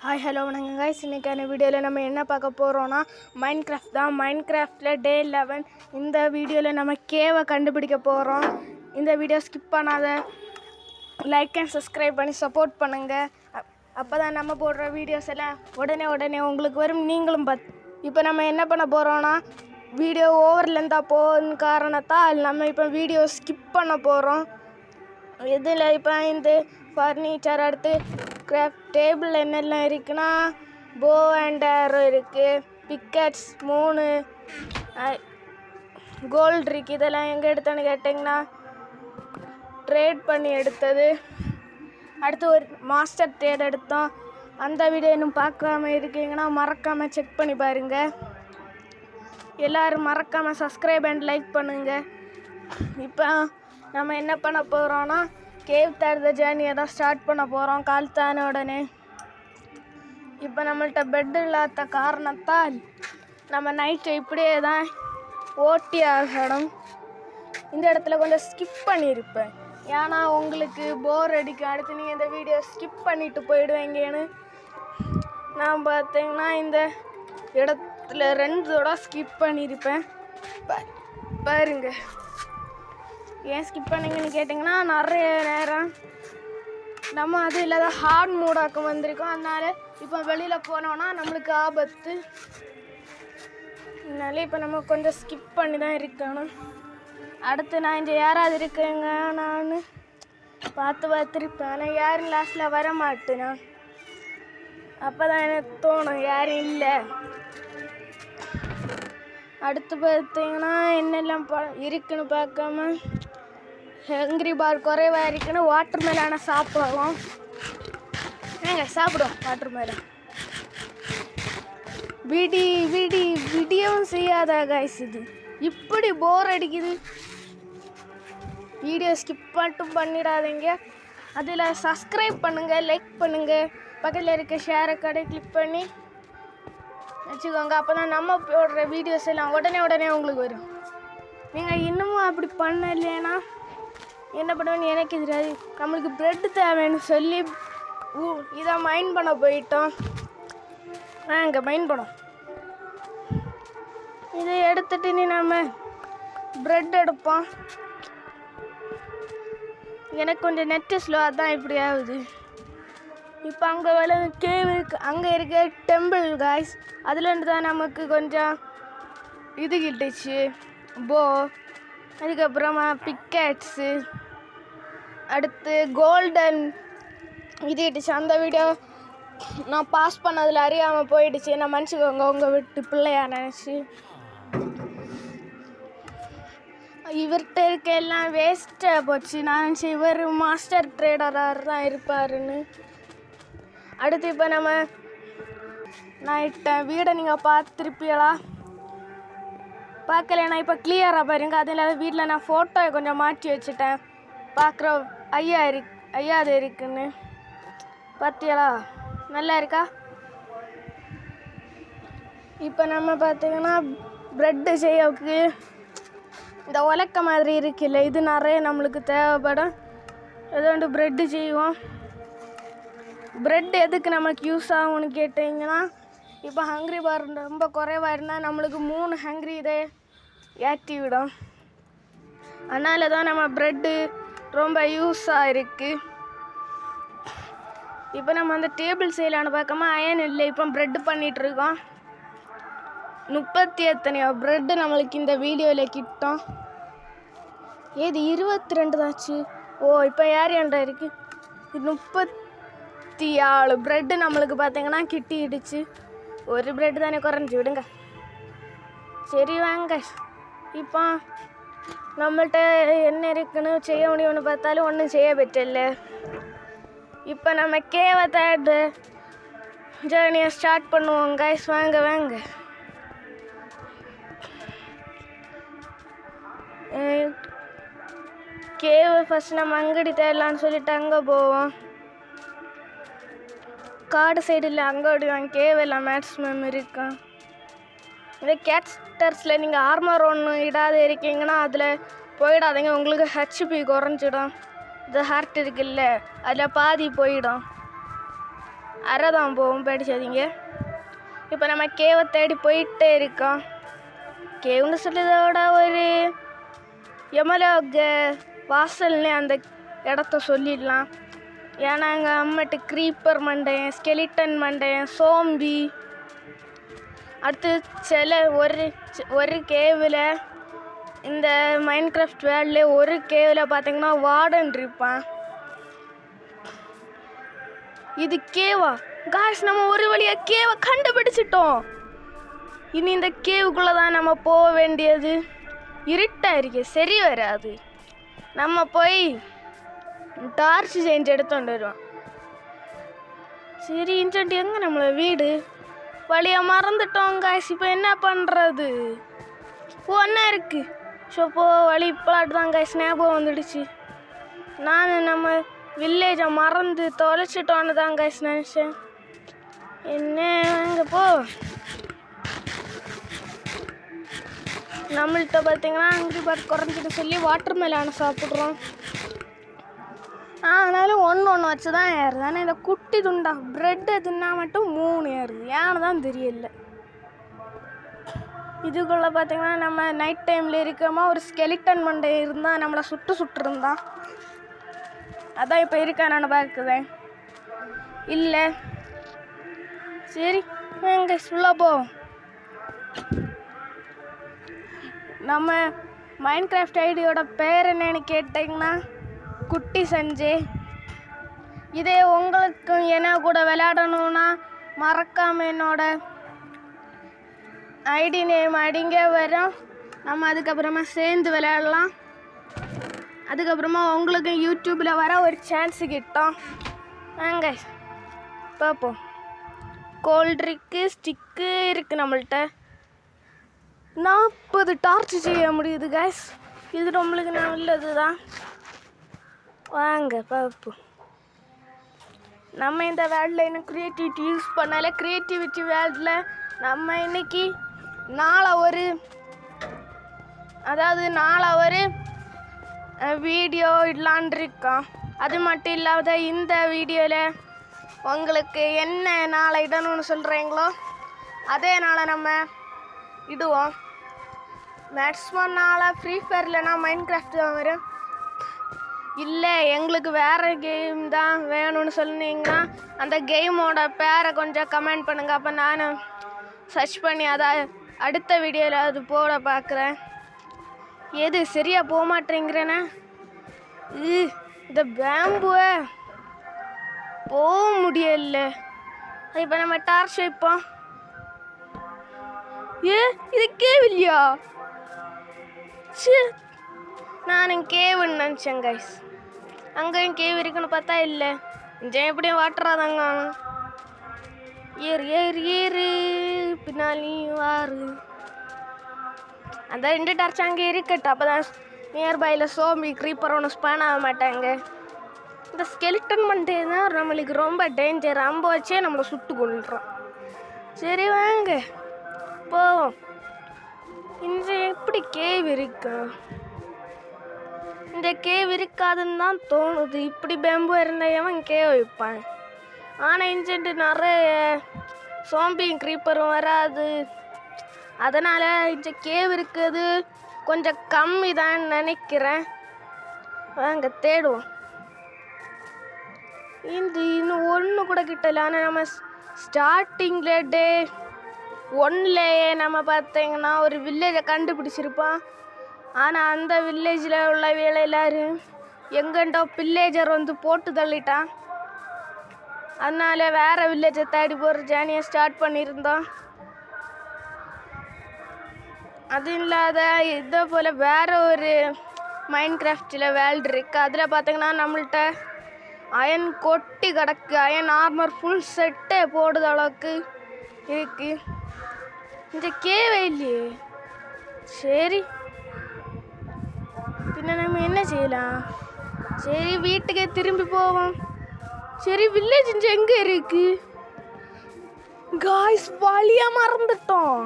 Hi hello வணக்கம் guys. இன்றைக்கான வீடியோவில் நம்ம என்ன பார்க்க போகிறோன்னா மைன்கிராஃப்ட் தான். மைன்கிராஃப்டில் டே 11. இந்த வீடியோவில் நம்ம கேவை கண்டுபிடிக்க போகிறோம். இந்த வீடியோ ஸ்கிப் பண்ணாத லைக் அண்ட் சப்ஸ்கிரைப் பண்ணி சப்போர்ட் பண்ணுங்கள். அப்போ தான் நம்ம போடுற வீடியோஸ் எல்லாம் உடனே உங்களுக்கு வரும். நீங்களும் இப்போ நம்ம என்ன பண்ண போகிறோன்னா வீடியோ ஓவர் லென்த்தாக போகிற காரணத்தால் நம்ம இப்போ வீடியோ ஸ்கிப் பண்ண போகிறோம். இதில் இப்போ இந்த ஃபர்னிச்சர் அடுத்து கிராஃப்ட் டேபிள் என்னெல்லாம் இருக்குன்னா போ அண்ட் ஆரோ இருக்குது, பிக்கெட்ஸ் 3, கோல்டு இருக்குது. இதெல்லாம் எங்கே எடுத்தோன்னு கேட்டிங்கன்னா ட்ரேட் பண்ணி எடுத்தது. அடுத்து ஒரு மாஸ்டர் ட்ரேட் எடுத்தோம். அந்த வீடியோ இன்னும் பார்க்காம இருக்கீங்கன்னா மறக்காமல் செக் பண்ணி பாருங்கள். எல்லோரும் மறக்காமல் சப்ஸ்கிரைப் அண்ட் லைக் பண்ணுங்கள். இப்போ நம்ம என்ன பண்ண போகிறோன்னா கேவ் தேடுற ஜேர்னியை தான் ஸ்டார்ட் பண்ண போகிறோம் கால் தான உடனே. இப்போ நம்மள்கிட்ட பெட் இல்லாத காரணத்தால் நம்ம நைட்டு இப்படியே தான் ஓட்டி ஆகணும். இந்த இடத்துல கொஞ்சம் ஸ்கிப் பண்ணியிருப்பேன், ஏன்னா உங்களுக்கு போர் அடிக்கும். அடுத்து நீங்கள் இந்த வீடியோ ஸ்கிப் பண்ணிவிட்டு போயிடுவீங்கன்னு நான் பார்த்தீங்கன்னா இந்த இடத்துல 2 தடவை ஸ்கிப் பண்ணியிருப்பேன். பாருங்க, ஏன் ஸ்கிப் பண்ணிங்கன்னு கேட்டிங்கன்னா நிறைய நேரம் நம்ம அது இல்லாத ஹார்ட் மூடாக்க வந்திருக்கோம். அதனால இப்போ வெளியில் போனோன்னா நம்மளுக்கு ஆபத்து. அதனால இப்போ நம்ம கொஞ்சம் ஸ்கிப் பண்ணி தான் இருக்கணும். அடுத்து நான் இங்கே யாராவது இருக்குங்க நான் பார்த்துருப்பேன், ஆனால் யாரும் லாஸ்ட்டில் வர மாட்டேனா. அப்போ தான் எனக்கு தோணும் யாரும் இல்லை. அடுத்து பார்த்தீங்கன்னா என்னெல்லாம் இருக்குன்னு பார்க்காம ஹங்கிரி பார் குறைவாக இருக்குன்னு வாட்டர் மேலான சாப்பிடுவோம். சாப்பிடுவோம் வாட்டர் மேலான். விடியவும் செய்யாத கைஸ், இது இப்படி போர் அடிக்குது. வீடியோ ஸ்கிப் மட்டும் பண்ணிடாதீங்க. அதில் சப்ஸ்கிரைப் பண்ணுங்கள், லைக் பண்ணுங்கள், பக்கத்தில் இருக்க ஷேரை கடை கிளிக் பண்ணி வச்சுக்கோங்க. அப்போ தான் நம்ம போடுற வீடியோஸ் எல்லாம் உடனே உங்களுக்கு வரும். நீங்கள் இன்னமும் அப்படி பண்ணலைன்னா என்ன பண்ணுவேன்னு எனக்கு தெரியாது. நம்மளுக்கு ப்ரெட்டு தேவைன்னு சொல்லி இதை மைண்ட் பண்ண போயிட்டோம். இங்கே மைண்ட் பண்ணோம். இதை எடுத்துட்டு நீ நம்ம ப்ரெட் எடுப்போம். எனக்கு கொஞ்சம் நெட்டு ஸ்லோ, அதான் இப்படி ஆகுது. இப்போ அங்கே கேவ் இருக்குது, அங்கே இருக்க டெம்பிள் காய்ஸ். அதுலேருந்து தான் நமக்கு கொஞ்சம் இது கிட்டுச்சு, போ. அதுக்கப்புறமா பிக்கெட்ஸு, அடுத்து கோல்டன் இது கிட்டுச்சு. அந்த வீடியோ நான் பாஸ் பண்ணதில் அறியாமல் போயிடுச்சு. நான் மன்னிச்சுக்கோங்க, உங்கள் வீட்டு பிள்ளையா நினச்சி. இவர்கிட்ட இருக்க எல்லாம் வேஸ்ட்டாக போச்சு. நான் நினச்சி இவர் மாஸ்டர் ட்ரேடராக தான் இருப்பாருன்னு. அடுத்து இப்போ நம்ம நைட்ட வீடை நீங்கள் பார்த்துருப்பீங்களா? பார்க்கல, நான் இப்போ கிளியராக பாருங்க. அதில் வீட்டில் நான் ஃபோட்டோ கொஞ்சம் மாற்றி வச்சுட்டேன். பார்க்குற ஐயா அது இருக்குன்னு பார்த்தியலா? நல்லா இருக்கா? இப்போ நம்ம பார்த்திங்கன்னா ப்ரெட்டு செய்யறதுக்கு இந்த உலக்க மாதிரி இருக்குல்ல, இது நிறைய நம்மளுக்கு தேவைப்படும். ஏதோண்டு ப்ரெட்டு செய்வோம். ப்ரெட் எதுக்கு நமக்கு யூஸ் ஆகும்னு கேட்டிங்கன்னா, இப்போ ஹங்க்ரி பார் ரொம்ப குறைவாக இருந்தால் நம்மளுக்கு 3 ஹங்க்ரி இதை ஏற்றி விடும். அதனால தான் நம்ம ப்ரெட்டு ரொம்ப யூஸாக இருக்குது. இப்போ நம்ம அந்த டேபிள் செய்யலான்னு பார்க்காம அயன் இல்லை, இப்போ ப்ரெட்டு பண்ணிகிட்ருக்கோம். 38 ப்ரெட்டு நம்மளுக்கு இந்த வீடியோவில் கிட்டோம். ஏது 22 தாச்சு. இப்போ யார் இருக்குது? 34 ப்ரெட்டு நம்மளுக்கு பார்த்தீங்கன்னா கிட்டிடுச்சு. ஒரு ப்ரெட்டு தானே குறைஞ்சி விடுங்க. சரி வாங்க, இப்போ நம்மள்கிட்ட என்ன இருக்குன்னு செய்ய முடியும்னு பார்த்தாலும் ஒன்றும் செய்ய பറ്റിல்ல. இப்போ நம்ம கேவை தேடு ஜேர்னியை ஸ்டார்ட் பண்ணுவோம் கைஸ். வாங்க கேவை ஃபஸ்ட் நம்ம அங்கடி தேடலான்னு சொல்லிட்டு அங்கே போவோம். காடு சைடில் அங்கோடி வாங்க கேவெல்லாம் மேக்ஸிமம் இருக்கும். இந்த கேட்ஸ்டர்ஸில் நீங்கள் ஆர்மர் ஒன்று இடாத இருக்கீங்கன்னா அதில் போயிடாதீங்க, உங்களுக்கு ஹெச்பி குறைஞ்சிடும். இது ஹார்ட் இருக்குல்ல, அதில் பாதி போயிடும். அரை தான் போகும், பேடிச்சாதீங்க. இப்போ நம்ம கேவை தேடி போயிட்டே இருக்கோம். கேவுன்னு சொல்லியதோட ஒரு எமலோக வாசல்னு அந்த இடத்த சொல்லிடலாம். ஏன்னா அங்கே அம்மட்டு க்ரீப்பர் மண்டையன், ஸ்கெலிட்டன் மண்டையன், சோம்பி. அடுத்து ஒரு கேவில் இந்த மைன்கிராஃப்ட் வேர்ல்ட்ல ஒரு கேவில் பார்த்தீங்கன்னா வார்டன் இருப்பான். இது கேவா காய்ஸ், நம்ம ஒரு வழியாக கேவை கண்டுபிடிச்சிட்டோம். இனி இந்த கேவுக்குள்ளே தான் நம்ம போக வேண்டியது. இருட்டாக இருக்கு, சரி வராது. நம்ம போய் டார்ச் சேஞ்ச் எடுத்துட்டு வருவோம். சரி இன்சன்ட் எங்கே நம்மளை வீடு வழியாக மறந்துட்டோம் காய்ஸ். இப்போ என்ன பண்ணுறது? ஒன்றா இருக்குது. ஸோ போ வழி இப்போலாட்டு தான் காய்ஸ் ஞாபகம் வந்துடுச்சு. நான் நம்ம வில்லேஜை மறந்து தொலைச்சிட்டோன்னு தான் காய்ஸ் நினச்சேன். என்ன அங்கே போ. நம்மள்கிட்ட பார்த்தீங்கன்னா அங்கிரி பார்ட் குறைஞ்சிட்டு சொல்லி வாட்டர் மெலானை சாப்பிட்றோம். ஆனாலும் ஒன்று வச்சு தான் ஏறுது. ஆனால் இந்த குட்டி துண்டா ப்ரெட்டு தின்னா மட்டும் 3 ஏறுது. ஏன்னு தான் தெரியல. இதுக்குள்ளே பார்த்தீங்கன்னா நம்ம நைட் டைமில் இருக்கோமா, ஒரு ஸ்கெலிட்டன் மண்டை இருந்தால் நம்மளை சுட்டுருந்தான். அதான் இப்போ இருக்கா நான் பார்க்குறேன். இல்லை சரி எங்கே சொல்ல போ. நம்ம மைன்கிராஃப்ட் ஐடியோட பேர் என்னன்னு கேட்டிங்கன்னா குட்டி சஞ்சய். இதே உங்களுக்கு என்ன கூட விளையாடணுன்னா மறக்காமல் என்னோட ஐடி நேம் அடிங்க வரும். நம்ம அதுக்கப்புறமா சேர்ந்து விளையாடலாம். அதுக்கப்புறமா உங்களுக்கு யூடியூப்பில் வர ஒரு சான்ஸு கிட்டோம். வாங்க பார்ப்போம். கோல்ட்ரிக்கு ஸ்டிக்கு இருக்குது நம்மள்கிட்ட. 40 டார்ச் செய்ய முடியுது கைஸ். இது நம்மளுக்கு நல்லது தான். வாங்க பார்ப்போம். நம்ம இந்த வேர்ல்டில் இன்னும் க்ரியேட்டிவிட்டி யூஸ் பண்ணல. க்ரியேட்டிவிட்டி வேர்ல்டில் நம்ம இன்னைக்கு நாளை ஒரு வீடியோ இடலான் இருக்கோம். அது மட்டும் இல்லாத இந்த வீடியோவில் உங்களுக்கு என்ன நாளை இடணும்னு சொல்கிறீங்களோ அதே நாளை நம்ம இடுவோம். மேக்ஸிமம் நாளை ஃப்ரீ ஃபயர்லனா மைன்கிராஃப்ட் தான் வரும். இல்லை எங்களுக்கு வேறு கேம் தான் வேணும்னு சொன்னீங்கன்னா அந்த கேமோட பேரை கொஞ்சம் கமெண்ட் பண்ணுங்கள். அப்போ நான் சர்ச் பண்ணி அதை அடுத்த வீடியோவில் அது போட பார்க்குறேன். எது சரியாக போக மாட்டேங்கிறேன்னா இந்த பேம்புவை போக முடியல. இப்போ நம்ம டார்ச் வைப்போம். இது கேவ் இல்லையா? நான் கேவுன்னு நினச்சேன் கைஸ். அங்கேயும் கேவ் இருக்குன்னு பார்த்தா இல்லை. கொஞ்சம் எப்படியும் வாட்டராதாங்க. ஏறு பின்னாலி வாரு. அந்த 2 டார்ச் அங்கே இருக்கட்டும். அப்போ தான் நியர்பையில் சோம்பி க்ரீப்பர் ஒன்று ஸ்பான் ஆக மாட்டாங்க. இந்த ஸ்கெலிட்டன் மண்டே தான் நம்மளுக்கு ரொம்ப டேஞ்சர். அம்ப வச்சே நம்மளை சுட்டு கொள்ளுறோம். சரி வாங்க போவோம். இந்த எப்படி கேவ் இருக்கு? இந்த கேவ் இருக்காதுன்னு தான் தோணுது. இப்படி பேம்பு இருந்தவன் கேவ் வைப்பான். ஆனால் இன்ஜென்ட்டு நிறைய சோம்பியும் க்ரீப்பரும் வராது. அதனால் இந்த கேவ் இருக்குது கொஞ்சம் கம்மி தான் நினைக்கிறேன். வாங்க தேடுவோம். இன்னும் ஒன்று கூட கிட்டல. ஆனால் நம்ம ஸ்டார்டிங்கில் டே 1லேயே நம்ம பார்த்தீங்கன்னா ஒரு வில்லேஜை கண்டுபிடிச்சிருப்போம். ஆனால் அந்த வில்லேஜில் உள்ள வேலை எல்லாரும் எங்கண்டோ வில்லேஜர் வந்து போட்டு தள்ளிட்டான். அதனால வேறு வில்லேஜை தேடி போகிற ஜேர்னியை ஸ்டார்ட் பண்ணியிருந்தோம். அது இல்லாத இதே போல் வேறு ஒரு மைன்கிராஃப்டில் வேர்ல்டு இருக்குது. அதில் பார்த்தீங்கன்னா நம்மள்கிட்ட அயன் கொட்டி கிடக்கு. அயன் ஆர்மர் ஃபுல் செட்டே போடுற அளவுக்கு இருக்குது. இந்த கேவே இல்லையே. சரி பின்ன நம்ம என்ன செய்யலாம்? சரி வீட்டுக்கே திரும்பி போவோம். சரி வில்லேஜ் இங்கே எங்கே இருக்கு காய்ஸ்? வழியாக மறந்துட்டோம்.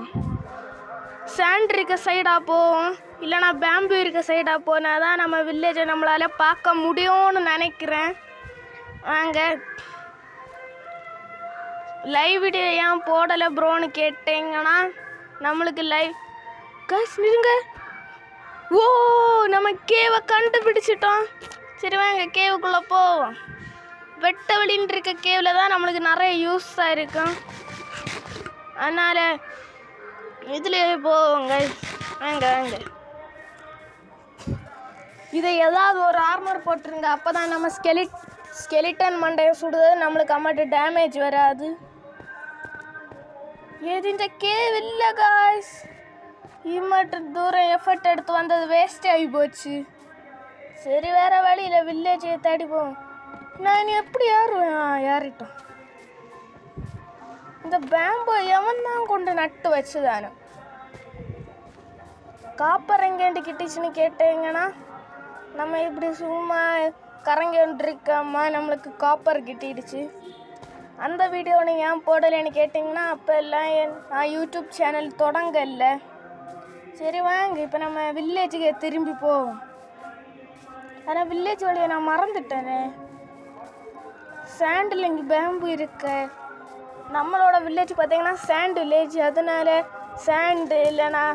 சாண்ட் இருக்க சைடாக போவோம், இல்லைனா பேம்பு இருக்க சைடாக போனால் தான் நம்ம வில்லேஜை நம்மளால் பார்க்க முடியும்னு நினைக்கிறேன். வாங்க லைவ் வீடியோ ஏன் போடலை ப்ரோன்னு கேட்டிங்கன்னா நம்மளுக்கு லைவ் காசு நிறுங்க. ஓ நம்ம கேவை கண்டுபிடிச்சிட்டோம். சரி வாங்க கேவுக்குள்ளே போவோம். வெட்ட வெளின்ட்டு இருக்க கேவில் தான் நம்மளுக்கு நிறைய யூஸாக இருக்கும். அதனால் இதுலேயே போவோங்க. வாங்க வாங்க. இதை ஏதாவது ஒரு ஆர்மர் போட்டுருங்க. அப்போ தான் நம்ம ஸ்கெலிட்டன் மண்டையை சுடுறது நம்மளுக்கு அம்மாட்டு டேமேஜ் வராது. ஏது இந்த கேவ் இல்லை காய்ஸ். இம்மாட்டு தூரம் எஃபர்ட் எடுத்து வந்தது வேஸ்ட் ஆகி போச்சு. சரி வேறு வழியில் வில்லேஜை தேடி போவோம். நான் எப்படி ஏறிட்டோம். இந்த பேம்போ எவன் தான் கொண்டு நட்டு வச்சுதானே. காப்பர் எங்கேண்டு கிட்டிச்சுன்னு கேட்டீங்கன்னா நம்ம இப்படி சும்மா கரங்கிருக்காம நம்மளுக்கு காப்பர் கிட்டிடுச்சு. அந்த வீடியோ நீங்கள் ஏன் போடலைன்னு கேட்டிங்கன்னா அப்போ எல்லாம் நான் யூடியூப் சேனல் தொடங்கல. சரி வாங்க இப்போ நம்ம வில்லேஜுக்கு திரும்பி போவோம். ஆனால் வில்லேஜ் வழியை நான் மறந்துட்டேனே. சாண்டில் இங்கே பேம்பு இருக்கு. நம்மளோட வில்லேஜ் பார்த்தீங்கன்னா சாண்ட் வில்லேஜ். அதனால சாண்டு இல்லைன்னா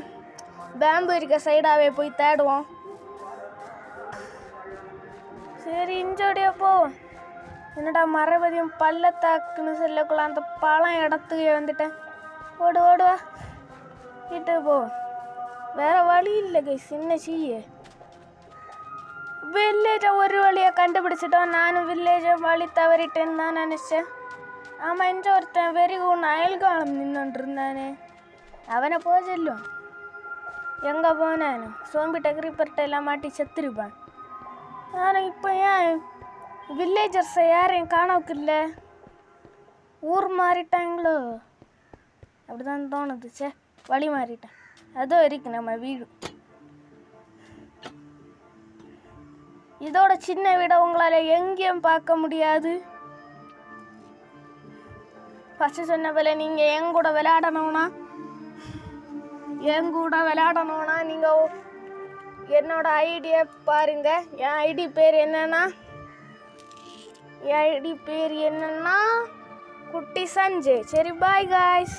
பேம்பு இருக்க சைடாகவே போய் தேடுவோம். சரி இஞ்சோடைய போவோம். என்னடா மரபதியும் பள்ளத்தாக்குன்னு சொல்லக்குள்ள அந்த பழம் இடத்துக்கு வந்துட்டேன். ஓடுவா வீட்டுக்கு போவோம். வேறு வழி இல்லை சின்ன சீயே. வில்லேஜை ஒரு வழியை கண்டுபிடிச்சிட்டோம். நானும் வில்லேஜை வழி தவறிட்டேன்னு தான் நினச்சேன். ஆமாம் இஞ்ச ஒருத்தன் வெறிகூன் அயல்காலம் நின்றுட்டு இருந்தானே. அவனை போக சொல்லுவான். எங்கே போனானு சோம்பிட்ட கிரிப்பர்ட்ட எல்லாம் மாட்டி செத்துருப்பான். ஆனால் இப்போ ஏன் வில்லேஜர்ஸை யாரையும் காணவுக்கு இல்லை. ஊர் மாறிட்டாங்களோ அப்படி தான் தோணுது. சே வழி மாறிட்டேன். அதோ இருக்கு நம்ம வீடு. இதோட சின்ன வீடை உங்களால் எங்கேயும் பார்க்க முடியாது. ஃபஸ்ட்டு சொன்ன போல நீங்கள் என் கூட விளையாடணும்னா நீங்கள் என்னோட ஐடியை பாருங்கள். என் ஐடி பேர் என்னன்னா குட்டி சஞ்சய். சரி பாய் காய்ஸ்.